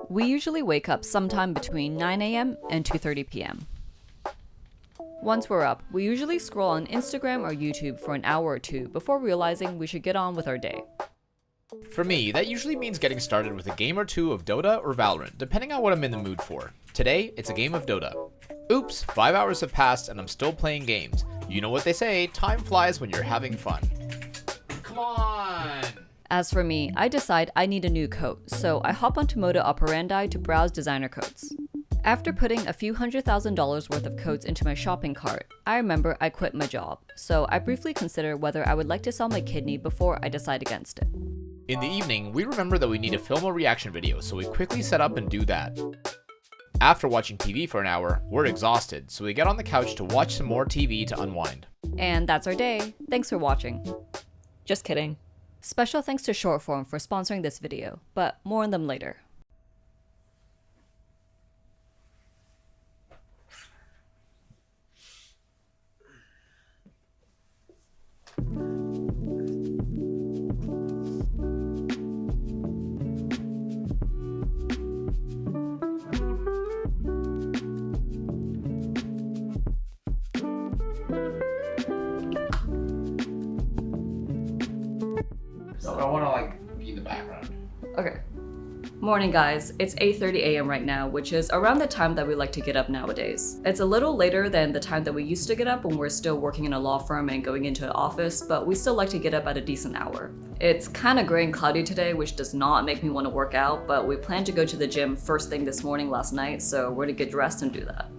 We usually wake up sometime between 9 a.m. and 2:30 p.m. Once we're up, we usually scroll on Instagram or YouTube for an hour or two before realizing we should get on with our day. For me, that usually means getting started with a game or two of Dota or Valorant, depending on what I'm in the mood for. Today, it's a game of Dota. Oops, 5 hours have passed and I'm still playing games. You know what they say, time flies when you're having fun. Come on! As for me, I decide I need a new coat, so I hop onto Moda Operandi to browse designer coats. After putting a few $100,000 worth of coats into my shopping cart, I remember I quit my job, so I briefly consider whether I would like to sell my kidney before I decide against it. In the evening, we remember that we need to film a reaction video, so we quickly set up and do that. After watching TV for an hour, we're exhausted, so we get on the couch to watch some more TV to unwind. And that's our day. Thanks for watching. Just kidding. Special thanks to Shortform for sponsoring this video, but more on them later. So I want to be in the background. Okay. Morning guys, it's 8:30 a.m. right now, which is around the time that we like to get up nowadays. It's a little later than the time that we used to get up when we're still working in a law firm and going into an office, but we still like to get up at a decent hour. It's kind of gray and cloudy today, which does not make me want to work out, but we plan to go to the gym first thing this morning last night, so we're gonna get dressed and do that.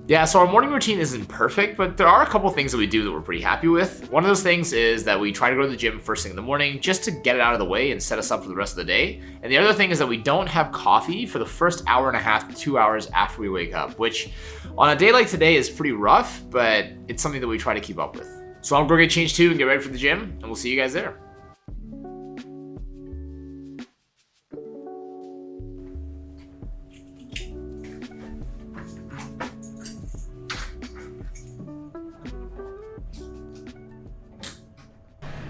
Yeah, so our morning routine isn't perfect, but there are a couple things that we do that we're pretty happy with. One of those things is that we try to go to the gym first thing in the morning just to get it out of the way and set us up for the rest of the day. And the other thing is that we don't have coffee for the first hour and a half to 2 hours after we wake up, which on a day like today is pretty rough, but it's something that we try to keep up with. So I'll go get changed too and get ready for the gym, and we'll see you guys there.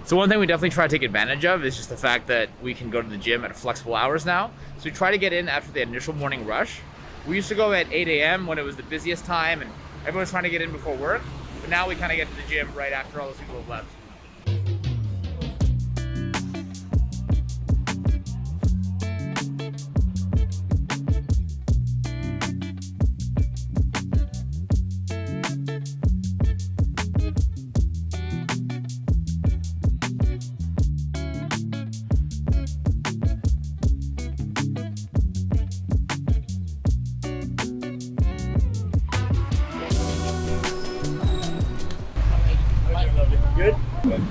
So one thing we definitely try to take advantage of is just the fact that we can go to the gym at flexible hours now. So we try to get in after the initial morning rush. We used to go at 8 a.m. when it was the busiest time and everyone was trying to get in before work. But now we kind of get to the gym right after all those people have left. Good?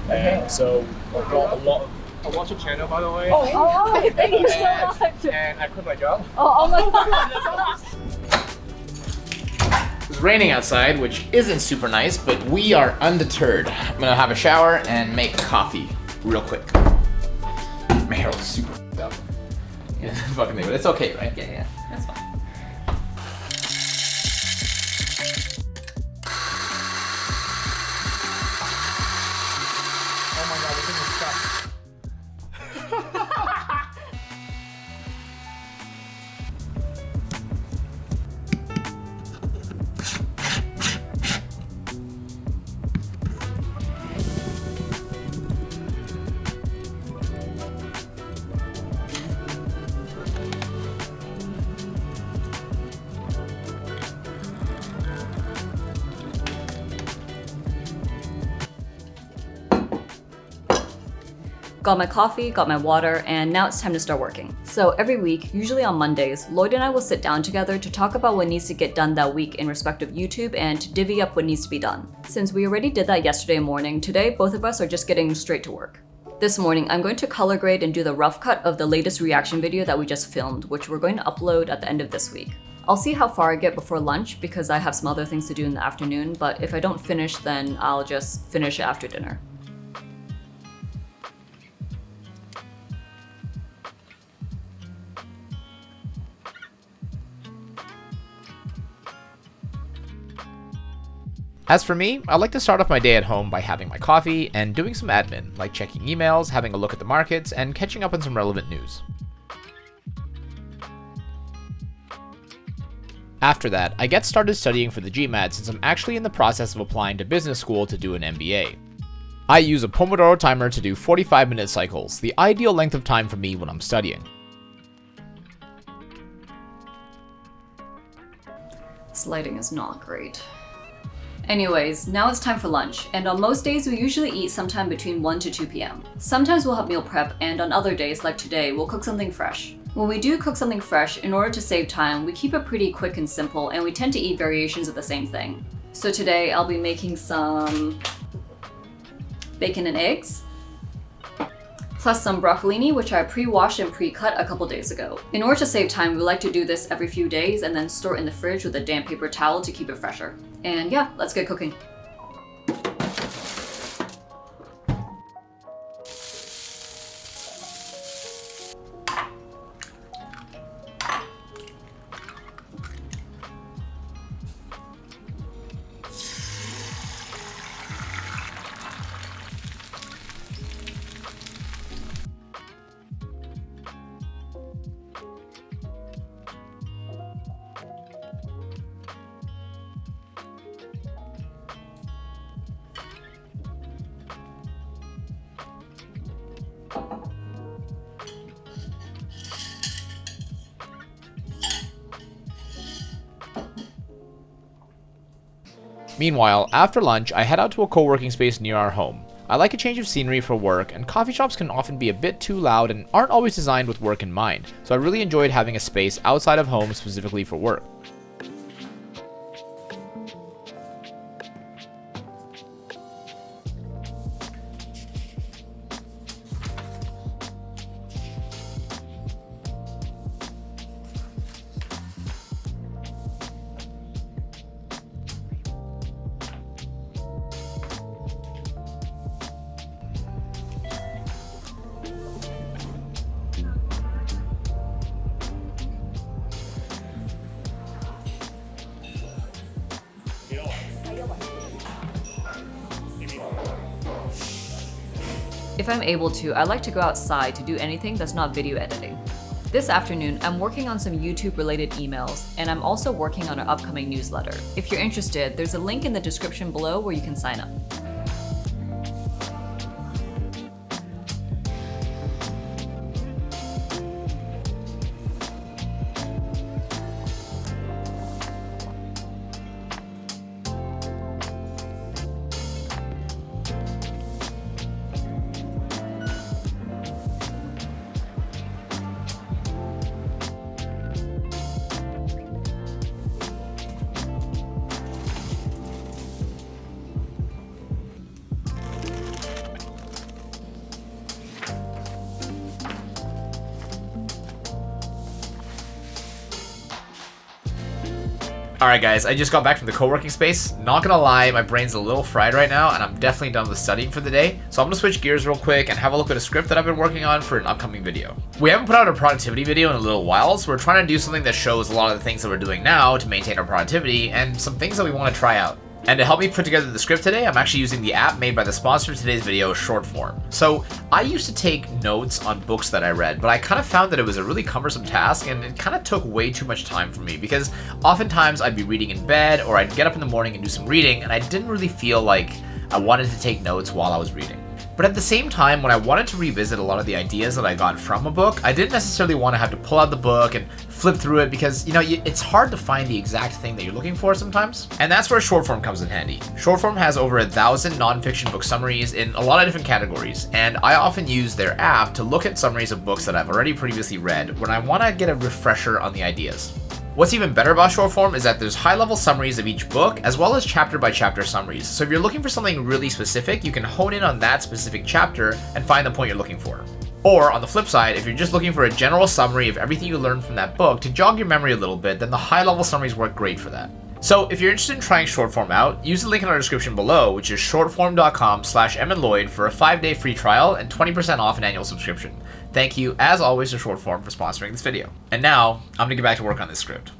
Okay. So I've got a lot of, I watch your channel by the way. Oh, thank you so much. And I quit my job. Oh my god. It's raining outside, which isn't super nice, but we are undeterred. I'm gonna have a shower and make coffee real quick. My hair looks super f***ed up. Yeah, fucking thing, but it's okay, right? Yeah, that's fine. Oh my god, this thing is stuck. Got my coffee, got my water, and now it's time to start working. So every week, usually on Mondays, Lloyd and I will sit down together to talk about what needs to get done that week in respect of YouTube and to divvy up what needs to be done. Since we already did that yesterday morning, today both of us are just getting straight to work. This morning, I'm going to color grade and do the rough cut of the latest reaction video that we just filmed, which we're going to upload at the end of this week. I'll see how far I get before lunch because I have some other things to do in the afternoon, but if I don't finish, then I'll just finish it after dinner. As for me, I like to start off my day at home by having my coffee and doing some admin, like checking emails, having a look at the markets, and catching up on some relevant news. After that, I get started studying for the GMAT since I'm actually in the process of applying to business school to do an MBA. I use a Pomodoro timer to do 45-minute cycles, the ideal length of time for me when I'm studying. This lighting is not great. Anyways, now it's time for lunch, and on most days we usually eat sometime between 1 to 2 p.m. Sometimes we'll have meal prep, and on other days, like today, we'll cook something fresh. When we do cook something fresh, in order to save time, we keep it pretty quick and simple, and we tend to eat variations of the same thing. So today I'll be making some bacon and eggs, plus some broccolini, which I pre-washed and pre-cut a couple days ago. In order to save time, we like to do this every few days and then store it in the fridge with a damp paper towel to keep it fresher. And yeah, let's get cooking. Meanwhile, after lunch, I head out to a co-working space near our home. I like a change of scenery for work, and coffee shops can often be a bit too loud and aren't always designed with work in mind, so I really enjoyed having a space outside of home specifically for work. If I'm able to, I like to go outside to do anything that's not video editing. This afternoon, I'm working on some YouTube-related emails, and I'm also working on our upcoming newsletter. If you're interested, there's a link in the description below where you can sign up. Alright guys, I just got back from the co-working space. Not gonna lie, my brain's a little fried right now, and I'm definitely done with studying for the day. So I'm gonna switch gears real quick and have a look at a script that I've been working on for an upcoming video. We haven't put out a productivity video in a little while, so we're trying to do something that shows a lot of the things that we're doing now to maintain our productivity and some things that we want to try out. And to help me put together the script today, I'm actually using the app made by the sponsor of today's video, Shortform. So I used to take notes on books that I read, but I kind of found that it was a really cumbersome task and it kind of took way too much time for me because oftentimes I'd be reading in bed or I'd get up in the morning and do some reading and I didn't really feel like I wanted to take notes while I was reading. But at the same time, when I wanted to revisit a lot of the ideas that I got from a book, I didn't necessarily want to have to pull out the book and flip through it because, you know, it's hard to find the exact thing that you're looking for sometimes. And that's where Shortform comes in handy. Shortform has over 1,000 nonfiction book summaries in a lot of different categories, and I often use their app to look at summaries of books that I've already previously read when I want to get a refresher on the ideas. What's even better about Shortform is that there's high-level summaries of each book, as well as chapter-by-chapter summaries. So if you're looking for something really specific, you can hone in on that specific chapter and find the point you're looking for. Or on the flip side, if you're just looking for a general summary of everything you learned from that book to jog your memory a little bit, then the high-level summaries work great for that. So if you're interested in trying Shortform out, use the link in our description below, which is shortform.com/emandlloyd for a 5-day free trial and 20% off an annual subscription. Thank you, as always, to Shortform for sponsoring this video. And now, I'm gonna get back to work on this script.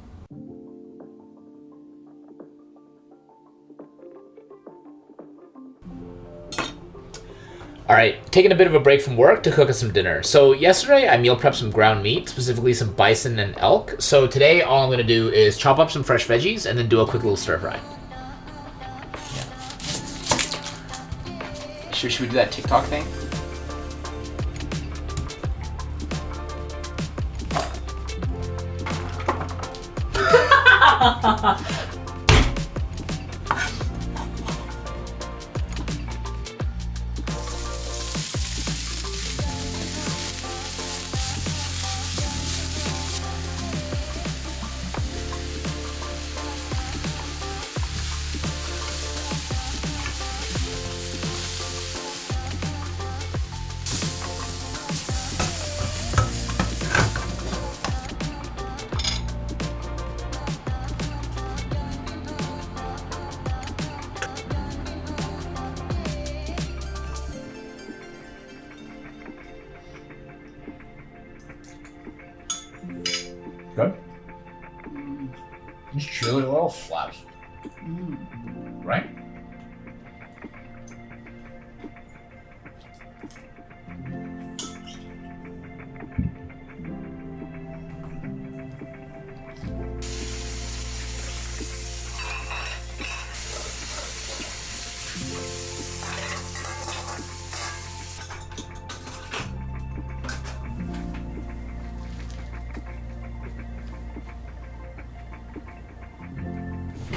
All right, taking a bit of a break from work to cook us some dinner. So yesterday I meal prepped some ground meat, specifically some bison and elk. So today all I'm gonna do is chop up some fresh veggies and then do a quick little stir fry. Yeah. Should we do that TikTok thing? Good. This chili oil slaps. Right?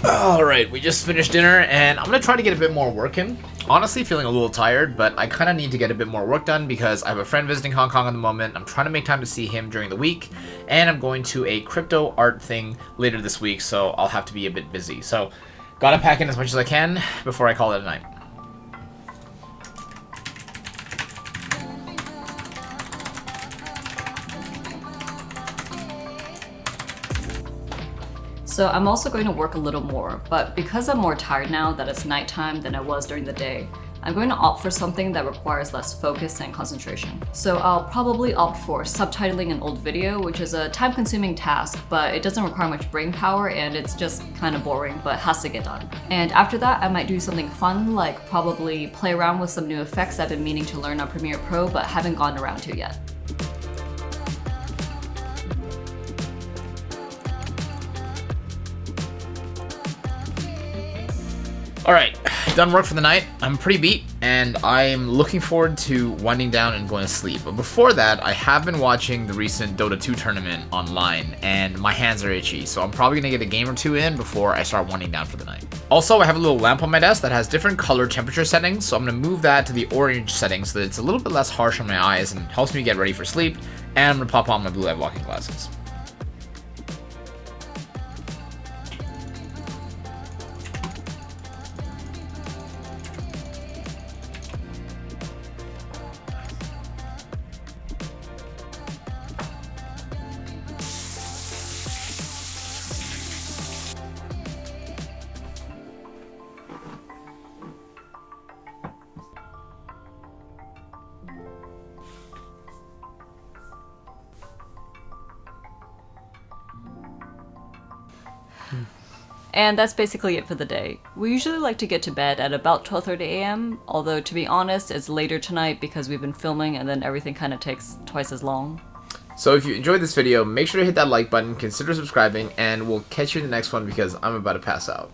Alright, we just finished dinner and I'm gonna try to get a bit more work in. Honestly, feeling a little tired, but I kind of need to get a bit more work done because I have a friend visiting Hong Kong at the moment. I'm trying to make time to see him during the week, and I'm going to a crypto art thing later this week, so I'll have to be a bit busy. So, gotta pack in as much as I can before I call it a night. So I'm also going to work a little more, but because I'm more tired now that it's nighttime than I was during the day, I'm going to opt for something that requires less focus and concentration. So I'll probably opt for subtitling an old video, which is a time-consuming task, but it doesn't require much brain power and it's just kind of boring, but has to get done. And after that, I might do something fun, like probably play around with some new effects I've been meaning to learn on Premiere Pro, but haven't gotten around to yet. Alright, done work for the night. I'm pretty beat, and I'm looking forward to winding down and going to sleep. But before that, I have been watching the recent Dota 2 tournament online, and my hands are itchy, so I'm probably going to get a game or two in before I start winding down for the night. Also, I have a little lamp on my desk that has different color temperature settings, so I'm going to move that to the orange setting so that it's a little bit less harsh on my eyes and helps me get ready for sleep, and I'm going to pop on my blue light blocking glasses. And that's basically it for the day. We usually like to get to bed at about 12:30 a.m., although to be honest, it's later tonight because we've been filming and then everything kind of takes twice as long. So if you enjoyed this video, make sure to hit that like button, consider subscribing, and we'll catch you in the next one because I'm about to pass out.